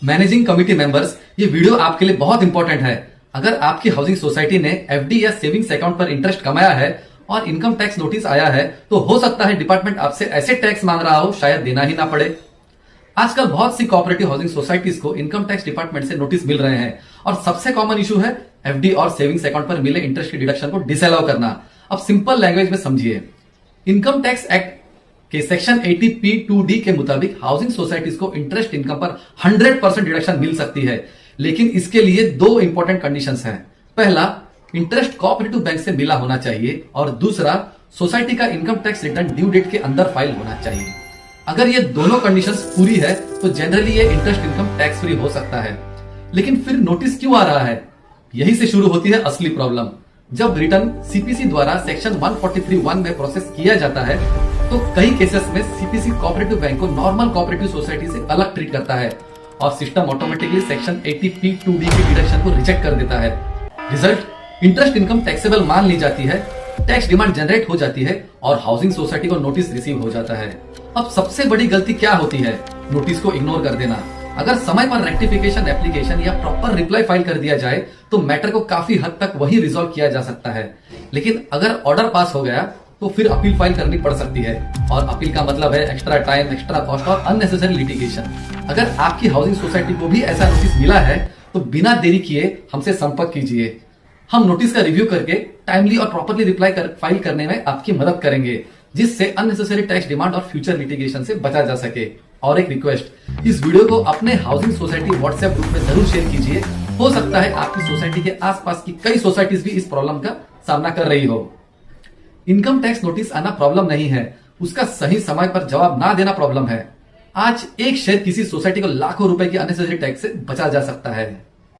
Managing committee members, ये video आपके लिए बहुत इंपॉर्टेंट है। अगर आपकी हाउसिंग सोसाइटी ने एफडी या सेविंग्स अकाउंट पर इंटरेस्ट कमाया है और इनकम टैक्स नोटिस आया है, तो हो सकता है डिपार्टमेंट आपसे ऐसे टैक्स मांग रहा हो शायद देना ही ना पड़े। आजकल बहुत सी कोऑपरेटिव हाउसिंग सोसाइटीज को इनकम टैक्स डिपार्टमेंट से नोटिस मिल रहे हैं और सबसे कॉमन इशू है एफडी और सेविंग्स अकाउंट पर मिले इंटरेस्ट की डिडक्शन को डिसअलाउ करना। अब सिंपल लैंग्वेज में समझिए, इनकम टैक्स एक्ट के सेक्शन 80P2D के मुताबिक हाउसिंग सोसाइटीज को इंटरेस्ट इनकम पर 100% डिडक्शन मिल सकती है, लेकिन इसके लिए दो इंपॉर्टेंट कंडीशंस हैं। पहला, इंटरेस्ट कोऑपरेटिव बैंक से मिला होना चाहिए और दूसरा, सोसाइटी का income tax return due date के अंदर फाइल होना चाहिए। अगर ये दोनों कंडीशंस पूरी है तो जनरली ये इंटरेस्ट इनकम टैक्स फ्री हो सकता है। लेकिन फिर नोटिस क्यों आ रहा है? यही से शुरू होती है असली प्रॉब्लम। जब रिटर्न सीपीसी द्वारा सेक्शन 143(1) में प्रोसेस किया जाता है तो कई केसेस में सीपीसी कोऑपरेटिव बैंक को नॉर्मल कोऑपरेटिव सोसाइटी से अलग ट्रीट करता है और सिस्टम ऑटोमेटिकली सेक्शन 80P2D की डिडक्शन को रिजेक्ट कर देता है। रिजल्ट, इंटरेस्ट इनकम टैक्सेबल मान ली जाती है, टैक्स डिमांड जनरेट हो जाती है और हाउसिंग सोसाइटी को नोटिस रिसीव हो जाता है। अब सबसे बड़ी गलती क्या होती है? नोटिस को इग्नोर कर देना। अगर समय पर रेक्टिफिकेशन एप्लीकेशन या प्रॉपर रिप्लाई फाइल कर दिया जाए तो मैटर को काफी हद तक वही रिजॉल्व किया जा सकता है। लेकिन अगर ऑर्डर पास हो गया तो फिर अपील फाइल करनी पड़ सकती है और अपील का मतलब है एक्स्ट्रा टाइम, एक्स्ट्रा कॉस्ट और अननेसेसरी लिटिगेशन। अगर आपकी हाउसिंग सोसाइटी को भी ऐसा नोटिस मिला है तो बिना देरी किए हमसे संपर्क कीजिए। हम नोटिस का रिव्यू करके टाइमली और प्रॉपरली रिप्लाई फाइल करने में आपकी मदद करेंगे, जिससे अननेसेसरी टैक्स डिमांड और फ्यूचर लिटिगेशन से बचा जा सके। और एक रिक्वेस्ट, इस वीडियो को अपने हाउसिंग सोसाइटी व्हाट्सएप ग्रुप में जरूर शेयर कीजिए। हो सकता है आपकी सोसाइटी के आसपास की कई सोसाइटीज भी इस प्रॉब्लम का सामना कर रही हो। इनकम टैक्स नोटिस आना प्रॉब्लम नहीं है, उसका सही समय पर जवाब ना देना प्रॉब्लम है। आज एक शेयर किसी सोसाइटी को लाखों रुपए की अननेसेसरी टैक्स से बचा जा सकता है।